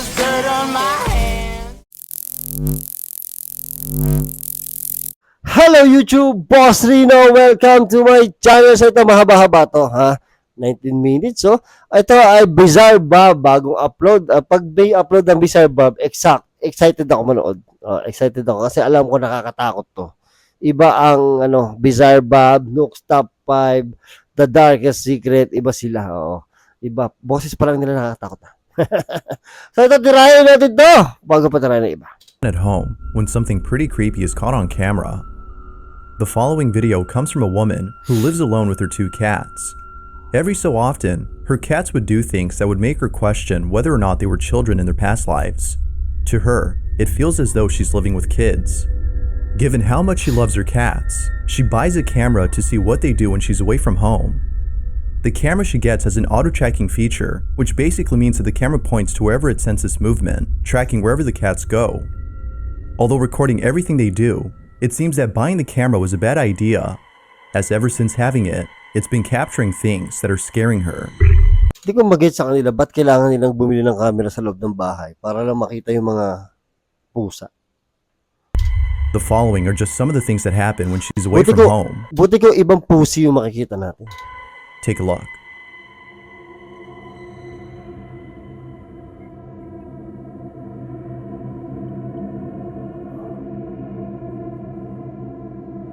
there's dirt on my hands. Hello YouTube, Boss Rino. Welcome to my channel. So ito mahaba-haba to, ha? 19 minutes. So ito ay BIZZAREBUB, bagong upload. Pag may upload ng BIZZAREBUB, excited ako manood. Excited ako kasi alam ko nakakatakot to. Iba ang BIZZAREBUB, Nook's Top 5, The Darkest Secret, iba sila. Oo. Iba. Boses pa lang nila nakakatakot na. So ito, tirahin natin to bago pa tirahin ng iba. At home when something pretty creepy is caught on camera. The following video comes from a woman who lives alone with her 2 cats. Every so often, her cats would do things that would make her question whether or not they were children in their past lives. To her, it feels as though she's living with kids. Given how much she loves her cats, she buys a camera to see what they do when she's away from home. The camera she gets has an auto-tracking feature, which basically means that the camera points to wherever it senses movement, tracking wherever the cats go. Although recording everything they do, it seems that buying the camera was a bad idea, as ever since having it, it's been capturing things that are scaring her. Hindi ko mag-get sa kanila ba't kailangan nilang bumili ng camera sa loob ng bahay para lang makita yung mga pusa. The following are just some of the things that happen when she's away from home. Buti ko ibang pusi yung makikita natin. Take a look.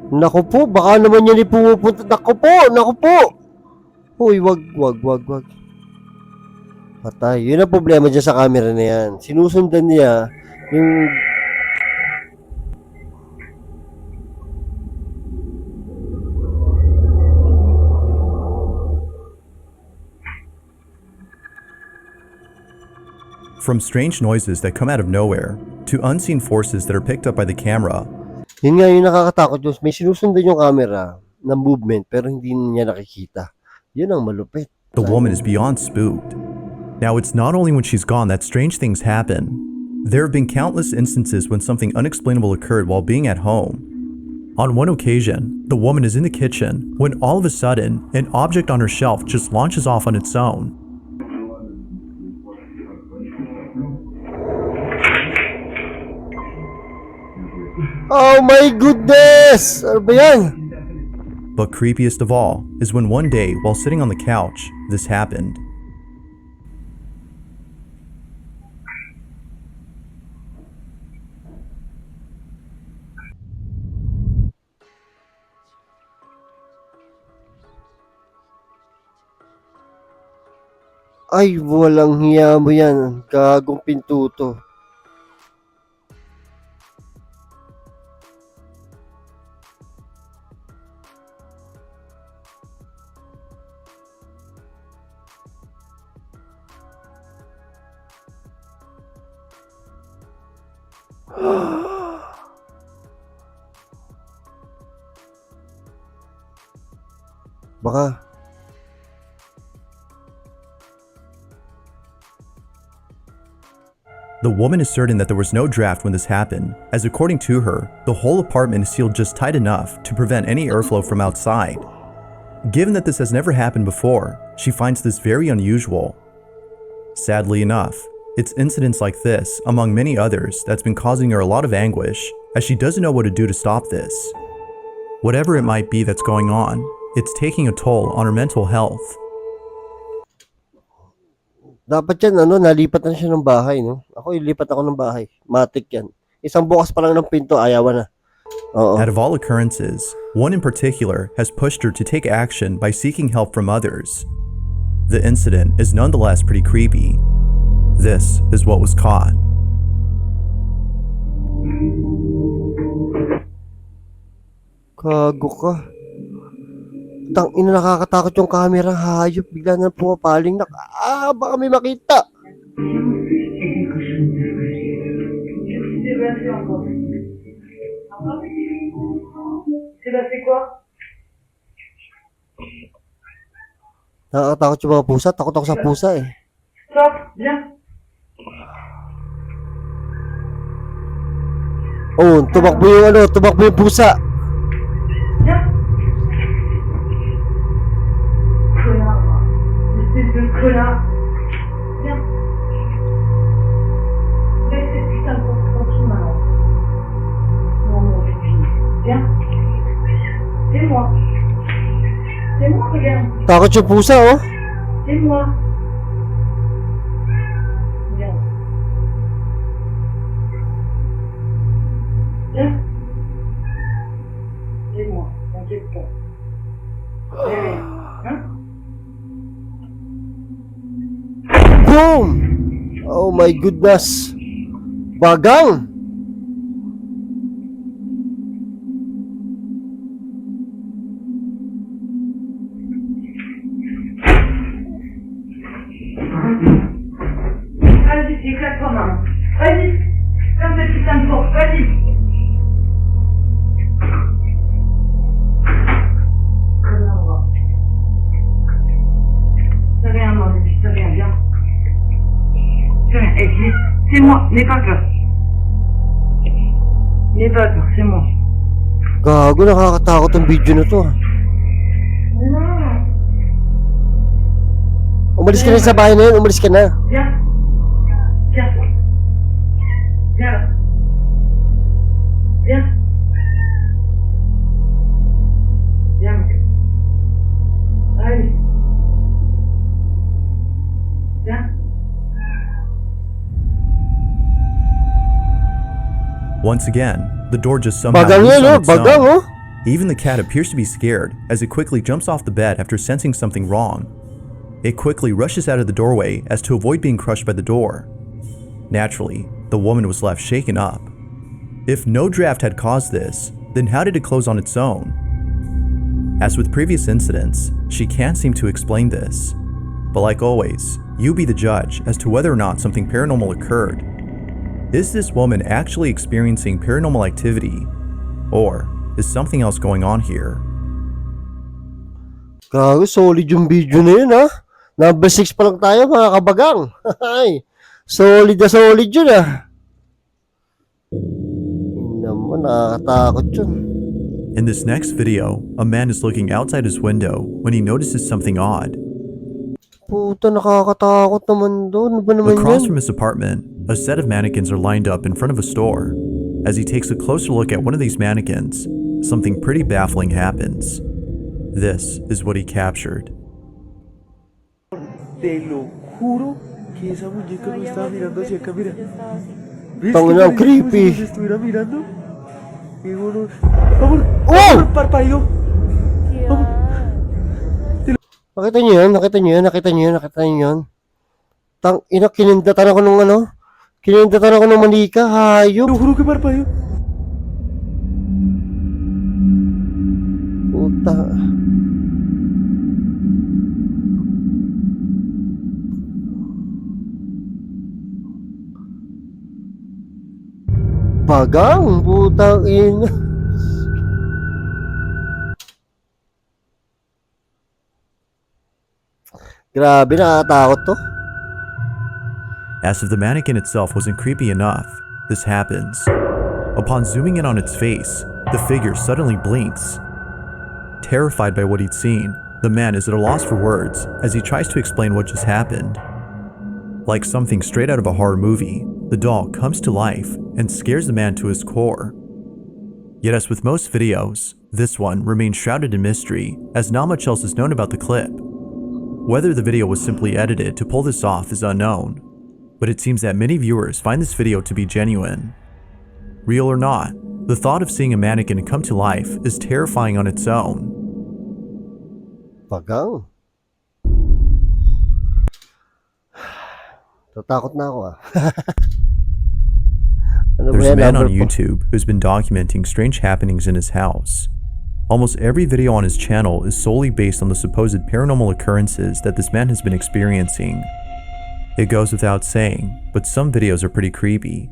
Naku po, baka naman yan pumupunta. Naku po. Uy, wag. Patay. Yun ang problema dyan sa camera na yan. Sinusundan niya yung... From strange noises that come out of nowhere, to unseen forces that are picked up by the camera. Yun nga yung nakakatakot yun. May sinusundan yung camera na movement pero hindi niya nakikita. Yun ang malupit. The woman is beyond spooked. Now it's not only when she's gone that strange things happen. There have been countless instances when something unexplainable occurred while being at home. On one occasion, the woman is in the kitchen when all of a sudden, an object on her shelf just launches off on its own. Oh my goodness! Ano ba yan? But creepiest of all is when one day, while sitting on the couch, this happened. Ay, walang hiya mo yan. Gagong pinto to. Baka The woman is certain that there was no draft when this happened, as according to her, the whole apartment is sealed just tight enough to prevent any airflow from outside. Given that this has never happened before, she finds this very unusual. Sadly enough, it's incidents like this, among many others, that's been causing her a lot of anguish, as she doesn't know what to do to stop this. Whatever it might be that's going on, it's taking a toll on her mental health. dapat yan, nalipat na siya ng bahay, no? Ako, ilipat ako ng bahay. Matik yan. Isang bukas pa lang ng pinto, ayawan na. Oo. Out of all occurrences, one in particular has pushed her to take action by seeking help from others. The incident is nonetheless pretty creepy. This is what was caught. Kago ka. Ina, nakakatakot yung camera, hayop. Bigla na pumapaling. Baka may makita. Nakakatakot yung mga pusa. Takot ako sa pusa eh. Stop, viens. Oh, tumakbo yung pusa. Viens. Connard. Espèce de connard. Viens. Takot yung pusa, oh. C'est moi. Viens. Viens. C'est moi, t'inquiète pas. Viens. Hein? Boom! Oh my goodness. Bagang! Vas-y, éclate-toi, maman. Vas-y. Ferme cette putain de porte, vas-y. C'est rien, mon bébé, c'est rien, viens. C'est rien, hey, c'est moi, n'aie pas peur. N'aie pas peur, c'est moi. Gago, nakakatakot ang video na to. Non. Umalis ka na sa bahay na yun, umalis ka na. Viens. Viens. Viens là. Viens. Viens, mon cœur. Allez. Viens. Once again, the door just somehow Bagang moves yun, on oh. its Bagang, own. oh. Even the cat appears to be scared as it quickly jumps off the bed after sensing something wrong. It quickly rushes out of the doorway as to avoid being crushed by the door. Naturally, the woman was left shaken up. If no draft had caused this, then how did it close on its own? As with previous incidents, she can't seem to explain this. But like always, you be the judge as to whether or not something paranormal occurred. Is this woman actually experiencing paranormal activity? Or is something else going on here? Gago, solid yung video na yun, ha? Number 6 pa lang tayo, mga kabagang. Ay, solid na solid yun, ah. Naman, nakakatakot yun. In this next video, a man is looking outside his window when he notices something odd. Puta, nakakatakot naman doon. Ano ba naman Across yan? from his apartment, a set of mannequins are lined up in front of a store. As he takes a closer look at one of these mannequins, something pretty baffling happens. This is what he captured. Te lo juro que esa muñeca no estaba mirando hacia acá, mira. ¿Ves Tangina, que parecía creepy. como si nos estuviera mirando? Y uno... ¡Vamos! Oh! ¡Vamos! ¡Parpadeó! Nakita niyo yun? Nakita niyo yun? Nakita niyo yun? Nakita niyo yun? Tang ina, kinindatan ako nung ano? Kinindatan ako ng manika, hayop. Te lo juro que parpadeó. Puta. Bagang, putang ina. Grabe, nakakatakot to. As if the mannequin itself wasn't creepy enough, this happens. Upon zooming in on its face, the figure suddenly blinks. Terrified by what he'd seen, the man is at a loss for words as he tries to explain what just happened. Like something straight out of a horror movie, the doll comes to life and scares the man to his core. Yet as with most videos, this one remains shrouded in mystery as not much else is known about the clip. Whether the video was simply edited to pull this off is unknown, but it seems that many viewers find this video to be genuine. Real or not, the thought of seeing a mannequin come to life is terrifying on its own. Bagang. Tatakot na ako, ah. Ano ba There's a yan, man on number po? YouTube who's been documenting strange happenings in his house. Almost every video on his channel is solely based on the supposed paranormal occurrences that this man has been experiencing. It goes without saying, but some videos are pretty creepy.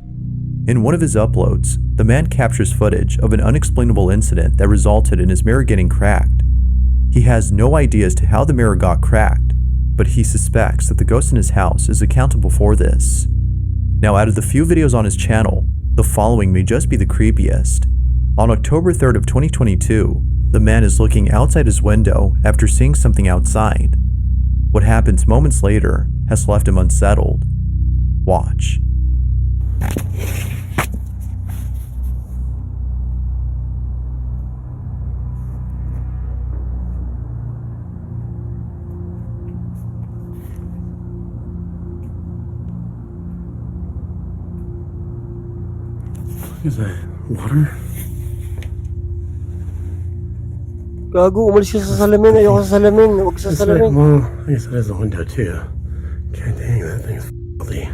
In one of his uploads, the man captures footage of an unexplainable incident that resulted in his mirror getting cracked. He has no idea as to how the mirror got cracked, but he suspects that the ghost in his house is accountable for this. Now, out of the few videos on his channel, the following may just be the creepiest. On October 3rd of 2022, the man is looking outside his window after seeing something outside. What happens moments later has left him unsettled. Watch. Is that water? Gago, umalis ka sa salamin. Ayoko sa salamin. Huwag sa salamin. Well, I guess that is the window too. God dang, that thing is filthy.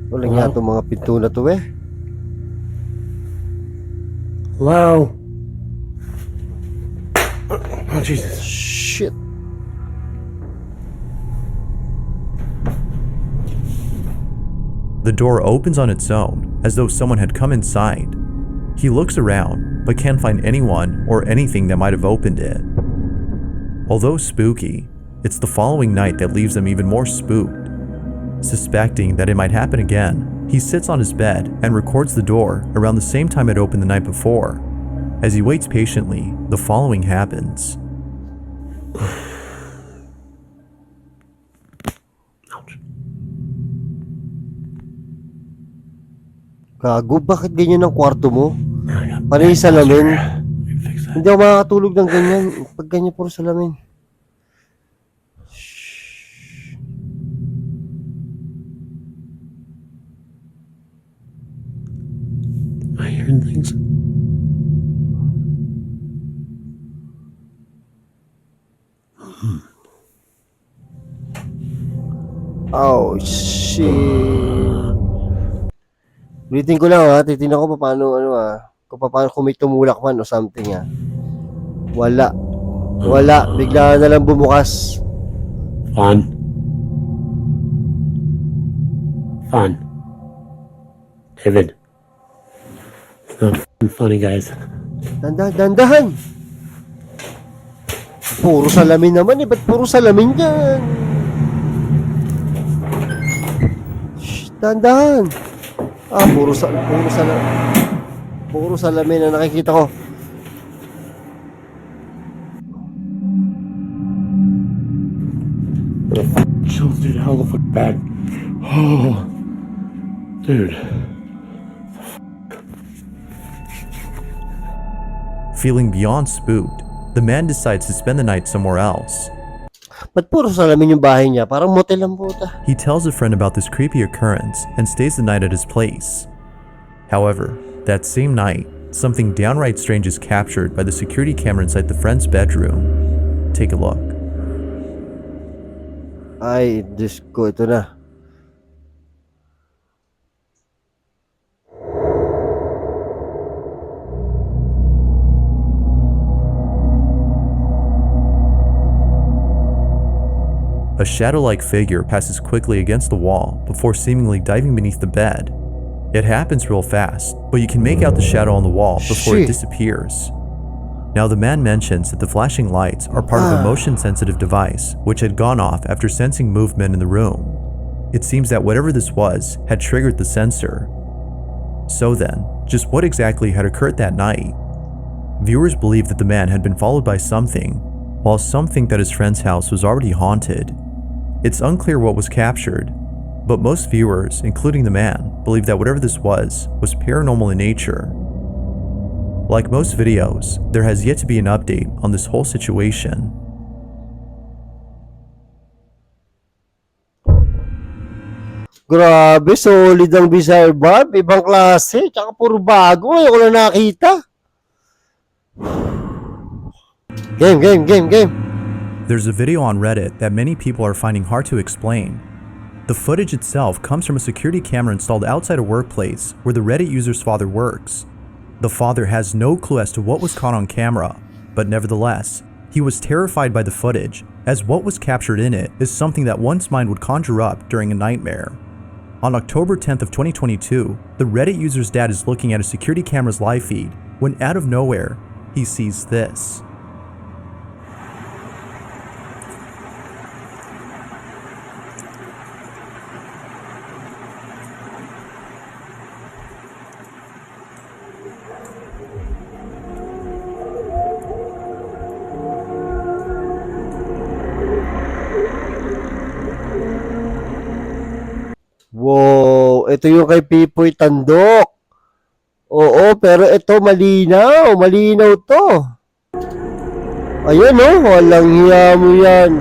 Walang nga itong mga pinto na to eh. Hello? Oh, Jesus. Shit. The door opens on its own, as though someone had come inside. He looks around, but can't find anyone or anything that might have opened it. Although spooky, it's the following night that leaves him even more spooked. Suspecting that it might happen again, he sits on his bed and records the door around the same time it opened the night before. As he waits patiently, the following happens. Gago, bakit ganyan ang kwarto mo? Panay salamin. Hindi ako makakatulog ng ganyan. Pag ganyan puro salamin. I hear things. Oh, shit. Ulitin ko lang ha. Titignan ko paano kung paano kung may tumulak man o something ha. Wala. Wala. Bigla na lang bumukas. Fun. David. It's not funny, guys. Dandahan. Puro salamin naman eh. Ba't puro salamin yan? Shh, dandahan. Puro salamin na nakikita ko. Chills, dude. How the fuck bad? Oh, dude. Feeling beyond spooked, the man decides to spend the night somewhere else. Ba't puro salamin yung bahay niya? Parang motel ang puta. He tells a friend about this creepy occurrence and stays the night at his place. However, that same night, something downright strange is captured by the security camera inside the friend's bedroom. Take a look. Ay, Diyos ko, ito na. A shadow-like figure passes quickly against the wall before seemingly diving beneath the bed. It happens real fast, but you can make out the shadow on the wall before it disappears. Now the man mentions that the flashing lights are part of a motion-sensitive device which had gone off after sensing movement in the room. It seems that whatever this was had triggered the sensor. So then, just what exactly had occurred that night? Viewers believe that the man had been followed by something, while some think that his friend's house was already haunted. It's unclear what was captured, but most viewers, including the man, believe that whatever this was paranormal in nature. Like most videos, there has yet to be an update on this whole situation. Grabe, solid ang BIZZAREBUB. Ibang klase. Tsaka puro bago. Ayoko na nakita. Game. There's a video on Reddit that many people are finding hard to explain. The footage itself comes from a security camera installed outside a workplace where the Reddit user's father works. The father has no clue as to what was caught on camera, but nevertheless, he was terrified by the footage, as what was captured in it is something that one's mind would conjure up during a nightmare. On October 10th of 2022, the Reddit user's dad is looking at a security camera's live feed when out of nowhere, he sees this. Wow, ito yung kay Pipoy Tandok. Oo, pero ito malinaw. Malinaw to. Ayan oh, walang hiya mo yan.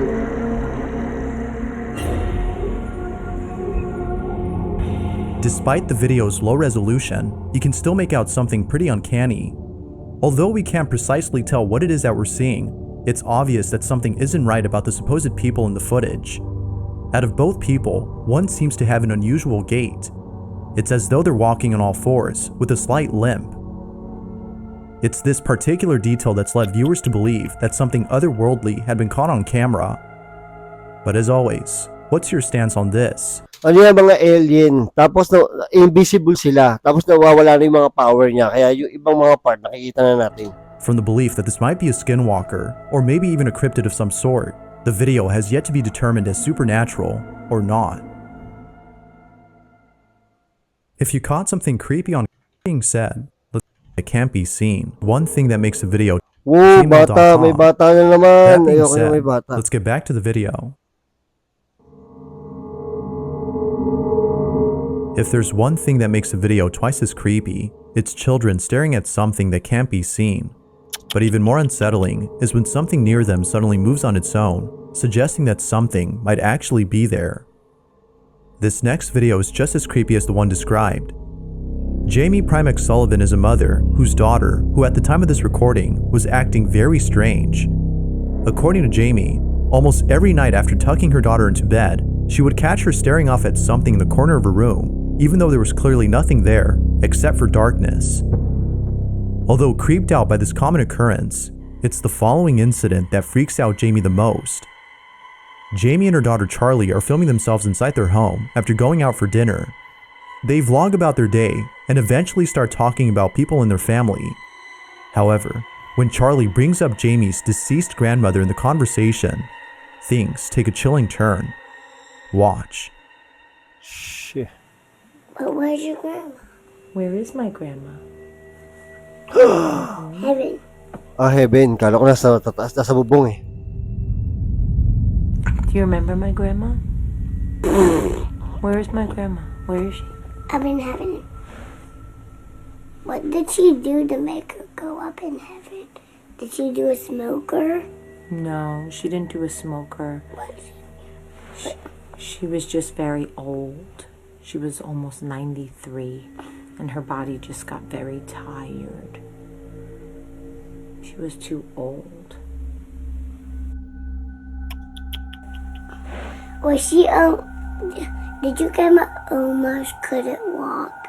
Despite the video's low resolution, you can still make out something pretty uncanny. Although we can't precisely tell what it is that we're seeing, it's obvious that something isn't right about the supposed people in the footage. Out of both people, one seems to have an unusual gait. It's as though they're walking on all fours, with a slight limp. It's this particular detail that's led viewers to believe that something otherworldly had been caught on camera. But as always, what's your stance on this? Ano yan, mga alien, tapos invisible sila, tapos nawawala na yung mga power niya, kaya yung ibang mga part nakikita na natin. From the belief that this might be a skinwalker, or maybe even a cryptid of some sort, the video has yet to be determined as supernatural or not. If you caught something creepy on being said, it can't be seen. One thing that makes the video Whoa, bata, may bata na naman. That being Ayoko na said, may bata. let's get back to the video. If there's one thing that makes the video twice as creepy, it's children staring at something that can't be seen. But even more unsettling is when something near them suddenly moves on its own, suggesting that something might actually be there. This next video is just as creepy as the one described. Jamie Primack Sullivan is a mother whose daughter, who at the time of this recording, was acting very strange. According to Jamie, almost every night after tucking her daughter into bed, she would catch her staring off at something in the corner of her room, even though there was clearly nothing there, except for darkness. Although creeped out by this common occurrence, it's the following incident that freaks out Jamie the most. Jamie and her daughter Charlie are filming themselves inside their home after going out for dinner. They vlog about their day and eventually start talking about people in their family. However, when Charlie brings up Jamie's deceased grandmother in the conversation, things take a chilling turn. Watch. Shit. But where's your grandma? Where is my grandma? Heaven. Ah, heaven. Kala ko nasa tataas, nasa bubong eh. Do you remember my grandma? Where is my grandma? Where is she? Up in heaven. What did she do to make her go up in heaven? Did she do a smoker? No, she didn't do a smoker. She was just very old. She was almost 93, and her body just got very tired. She was too old. Was she, did your grandma almost couldn't walk?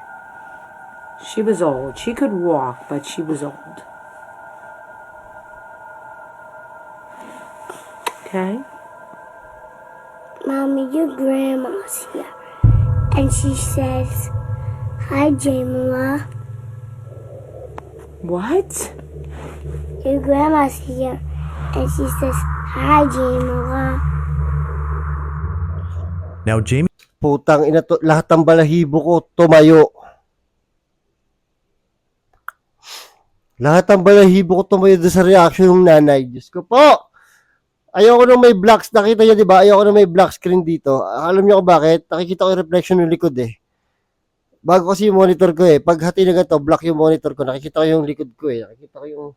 She was old. She could walk, but she was old. Okay? Mommy, your grandma's here. And she says, "Hi, Jamila." What? Your grandma's here. And she says, "Hi, Jamila." Now Jamie Putang ina to, lahat ng balahibo ko tumayo. Lahat ng balahibo ko tumayo doon sa reaction ng nanay. Diyos ko po! Ayoko nung may black, nakita niyo diba? Ayoko nung may black screen dito. Alam niyo ko bakit? Nakikita ko yung reflection ng likod eh. Bago kasi yung monitor ko eh. Pag hati na ganito, black yung monitor ko. Nakikita ko yung likod ko eh. Nakikita ko yung...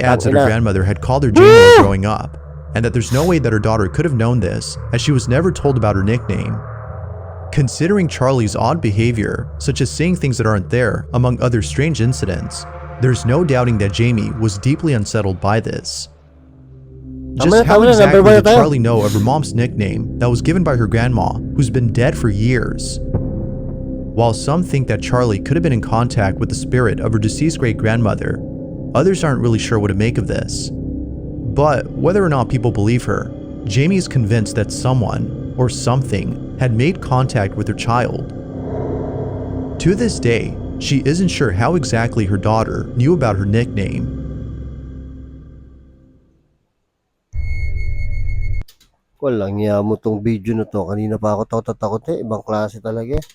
adds that her grandmother had called her Jamie while growing up, and that there's no way that her daughter could have known this, as she was never told about her nickname. Considering Charlie's odd behavior, such as saying things that aren't there, among other strange incidents, there's no doubting that Jamie was deeply unsettled by this. Just how exactly did Charlie know of her mom's nickname that was given by her grandma, who's been dead for years? While some think that Charlie could have been in contact with the spirit of her deceased great-grandmother, others aren't really sure what to make of this. But whether or not people believe her, Jamie is convinced that someone or something had made contact with her child. To this day, she isn't sure how exactly her daughter knew about her nickname. Walang niya mo tong video na to. Kanina pa ako takot eh. Ibang klase talaga eh.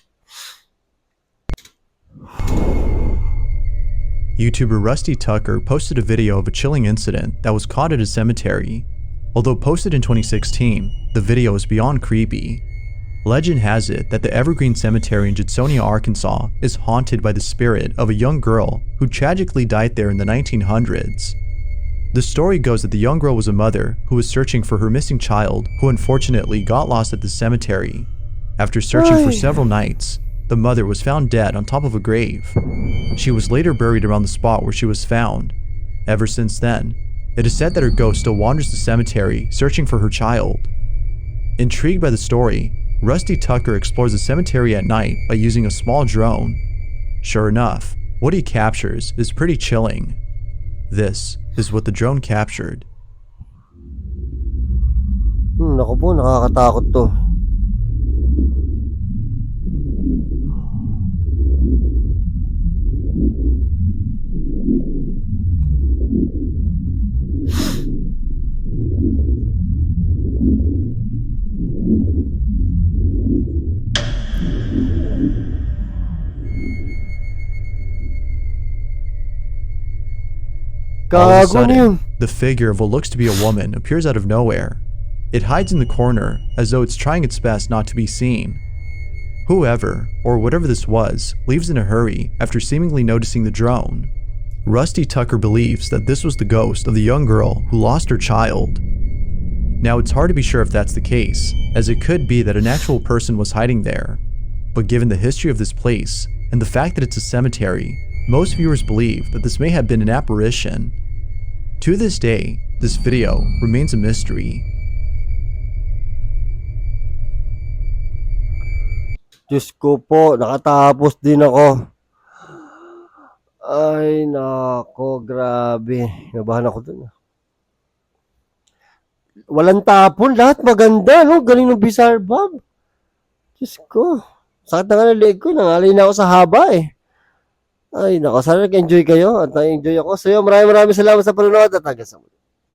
YouTuber Rusty Tucker posted a video of a chilling incident that was caught at a cemetery. Although posted in 2016, the video is beyond creepy. Legend has it that the Evergreen Cemetery in Judsonia, Arkansas is haunted by the spirit of a young girl who tragically died there in the 1900s. The story goes that the young girl was a mother who was searching for her missing child, who unfortunately got lost at the cemetery. After searching for several nights, the mother was found dead on top of a grave. She was later buried around the spot where she was found. Ever since then, it is said that her ghost still wanders the cemetery searching for her child. Intrigued by the story, Rusty Tucker explores the cemetery at night by using a small drone. Sure enough, what he captures is pretty chilling. This is what the drone captured. Naku po, nakakatakot to. All of a Gago na yun. sudden, the figure of what looks to be a woman appears out of nowhere. It hides in the corner as though it's trying its best not to be seen. Whoever, or whatever this was, leaves in a hurry after seemingly noticing the drone. Rusty Tucker believes that this was the ghost of the young girl who lost her child. Now it's hard to be sure if that's the case, as it could be that an actual person was hiding there. But given the history of this place, and the fact that it's a cemetery, most viewers believe that this may have been an apparition. To this day, this video remains a mystery. Diyos ko po, nakatapos din ako. Ay, nako, grabe. Nabahan ako dun. Walang tapon, lahat maganda, no? Galing ng BIZZAREBUB. Diyos ko. Sakit na nga ng leg ko, nangalay na ako sa haba eh. Ay, nako, sana nag-enjoy kayo at na-enjoy ako. So yun, maraming salamat sa panonood at hanggang sa muli.